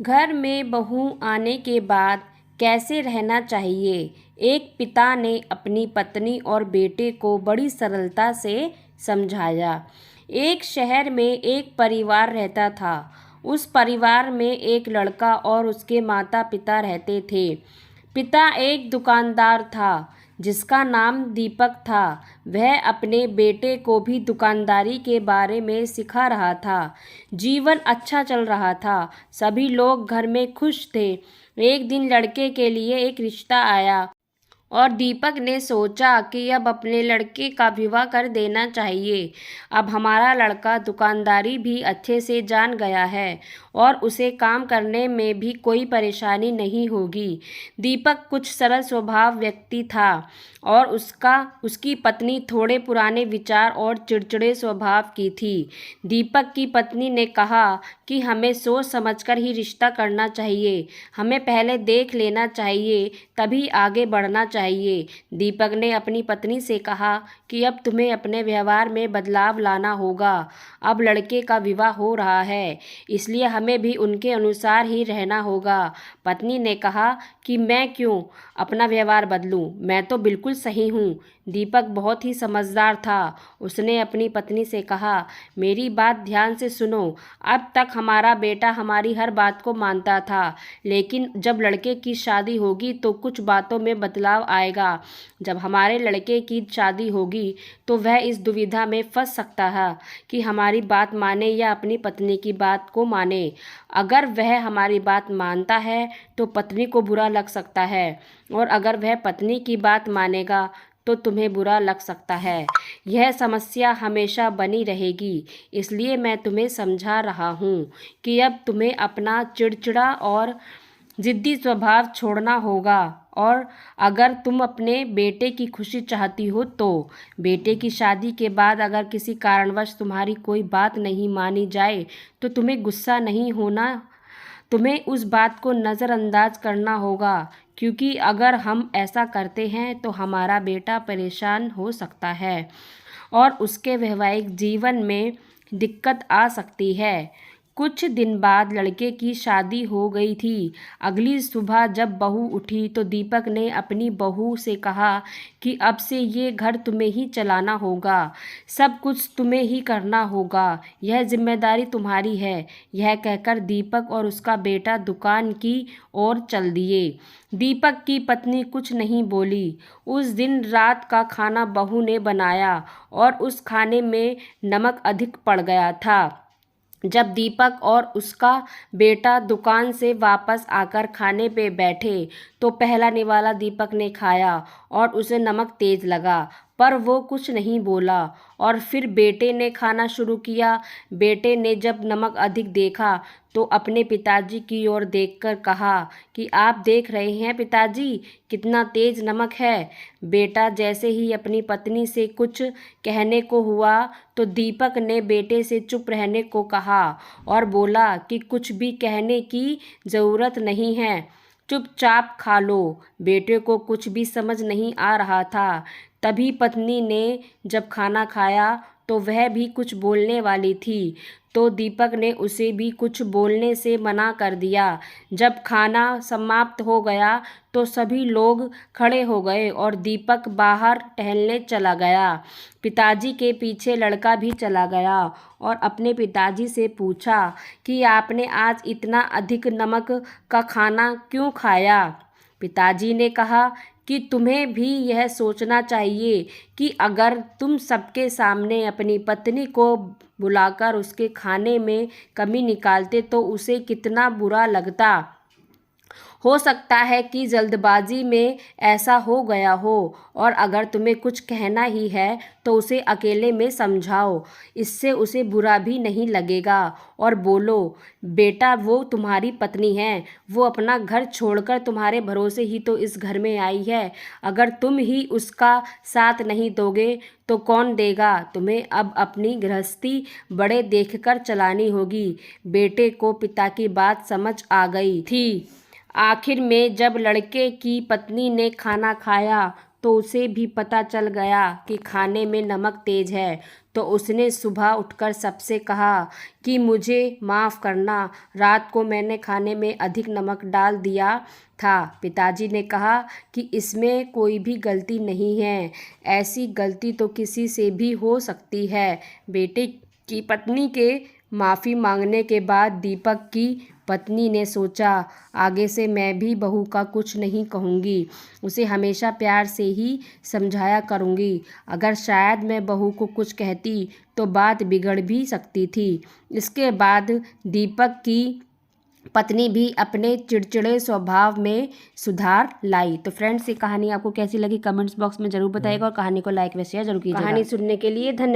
घर में बहू आने के बाद कैसे रहना चाहिए। एक पिता ने अपनी पत्नी और बेटे को बड़ी सरलता से समझाया। एक शहर में एक परिवार रहता था। उस परिवार में एक लड़का और उसके माता पिता रहते थे। पिता एक दुकानदार था जिसका नाम दीपक था। वह अपने बेटे को भी दुकानदारी के बारे में सिखा रहा था। जीवन अच्छा चल रहा था। सभी लोग घर में खुश थे। एक दिन लड़के के लिए एक रिश्ता आया और दीपक ने सोचा कि अब अपने लड़के का विवाह कर देना चाहिए। अब हमारा लड़का दुकानदारी भी अच्छे से जान गया है और उसे काम करने में भी कोई परेशानी नहीं होगी। दीपक कुछ सरल स्वभाव व्यक्ति था और उसकी पत्नी थोड़े पुराने विचार और चिड़चिड़े स्वभाव की थी। दीपक की पत्नी ने कहा कि हमें सोच समझकर ही रिश्ता करना चाहिए। हमें पहले देख लेना चाहिए, तभी आगे बढ़ना चाहिए। दीपक ने अपनी पत्नी से कहा कि अब तुम्हें अपने व्यवहार में बदलाव लाना होगा। अब लड़के का विवाह हो रहा है, इसलिए हमें भी उनके अनुसार ही रहना होगा। पत्नी ने कहा कि मैं क्यों अपना व्यवहार बदलूं, मैं तो बिल्कुल सही हूँ। दीपक बहुत ही समझदार था। उसने अपनी पत्नी से कहा, मेरी बात ध्यान से सुनो। अब तक हमारा बेटा हमारी हर बात को मानता था, लेकिन जब लड़के की शादी होगी तो कुछ बातों में बदलाव आएगा। जब हमारे लड़के की शादी होगी तो वह इस दुविधा में फंस सकता है कि हमारी बात माने या अपनी पत्नी की बात को माने। अगर वह हमारी बात मानता है तो पत्नी को बुरा लग सकता है, और अगर वह पत्नी की बात मानेगा तो तुम्हें बुरा लग सकता है। यह समस्या हमेशा बनी रहेगी। इसलिए मैं तुम्हें समझा रहा हूँ कि अब तुम्हें अपना चिड़चिड़ा और ज़िद्दी स्वभाव छोड़ना होगा, और अगर तुम अपने बेटे की खुशी चाहती हो तो बेटे की शादी के बाद अगर किसी कारणवश तुम्हारी कोई बात नहीं मानी जाए तो तुम्हें गुस्सा नहीं होना। तुम्हें उस बात को नज़रअंदाज करना होगा, क्योंकि अगर हम ऐसा करते हैं तो हमारा बेटा परेशान हो सकता है और उसके वैवाहिक जीवन में दिक्कत आ सकती है। कुछ दिन बाद लड़के की शादी हो गई थी। अगली सुबह जब बहू उठी तो दीपक ने अपनी बहू से कहा कि अब से ये घर तुम्हें ही चलाना होगा, सब कुछ तुम्हें ही करना होगा, यह जिम्मेदारी तुम्हारी है। यह कहकर दीपक और उसका बेटा दुकान की ओर चल दिए। दीपक की पत्नी कुछ नहीं बोली। उस दिन रात का खाना बहू ने बनाया और उस खाने में नमक अधिक पड़ गया था। जब दीपक और उसका बेटा दुकान से वापस आकर खाने पे बैठे तो पहला निवाला दीपक ने खाया और उसे नमक तेज लगा, पर वो कुछ नहीं बोला। और फिर बेटे ने खाना शुरू किया। बेटे ने जब नमक अधिक देखा तो अपने पिताजी की ओर देखकर कहा कि आप देख रहे हैं पिताजी, कितना तेज नमक है। बेटा जैसे ही अपनी पत्नी से कुछ कहने को हुआ तो दीपक ने बेटे से चुप रहने को कहा और बोला कि कुछ भी कहने की ज़रूरत नहीं है, चुपचाप खा लो। बेटे को कुछ भी समझ नहीं आ रहा था। तभी पत्नी ने जब खाना खाया तो वह भी कुछ बोलने वाली थी, तो दीपक ने उसे भी कुछ बोलने से मना कर दिया। जब खाना समाप्त हो गया तो सभी लोग खड़े हो गए और दीपक बाहर टहलने चला गया। पिताजी के पीछे लड़का भी चला गया और अपने पिताजी से पूछा कि आपने आज इतना अधिक नमक का खाना क्यों खाया। पिताजी ने कहा कि तुम्हें भी यह सोचना चाहिए कि अगर तुम सबके सामने अपनी पत्नी को बुलाकर उसके खाने में कमी निकालते तो उसे कितना बुरा लगता। हो सकता है कि जल्दबाजी में ऐसा हो गया हो, और अगर तुम्हें कुछ कहना ही है तो उसे अकेले में समझाओ, इससे उसे बुरा भी नहीं लगेगा। और बोलो, बेटा वो तुम्हारी पत्नी है, वो अपना घर छोड़कर तुम्हारे भरोसे ही तो इस घर में आई है। अगर तुम ही उसका साथ नहीं दोगे तो कौन देगा। तुम्हें अब अपनी गृहस्थी बड़े देखकर चलानी होगी। बेटे को पिता की बात समझ आ गई थी। आखिर में जब लड़के की पत्नी ने खाना खाया तो उसे भी पता चल गया कि खाने में नमक तेज है। तो उसने सुबह उठकर सबसे कहा कि मुझे माफ़ करना, रात को मैंने खाने में अधिक नमक डाल दिया था। पिताजी ने कहा कि इसमें कोई भी गलती नहीं है, ऐसी गलती तो किसी से भी हो सकती है। बेटे की पत्नी के माफ़ी मांगने के बाद दीपक की पत्नी ने सोचा, आगे से मैं भी बहू का कुछ नहीं कहूँगी, उसे हमेशा प्यार से ही समझाया करूँगी। अगर शायद मैं बहू को कुछ कहती तो बात बिगड़ भी सकती थी। इसके बाद दीपक की पत्नी भी अपने चिड़चिड़े स्वभाव में सुधार लाई। तो फ्रेंड्स, ये कहानी आपको कैसी लगी कमेंट्स बॉक्स में ज़रूर बताइएगा और कहानी को लाइक व शेयर जरूर कीजिएगा। कहानी सुनने के लिए धन्यवाद।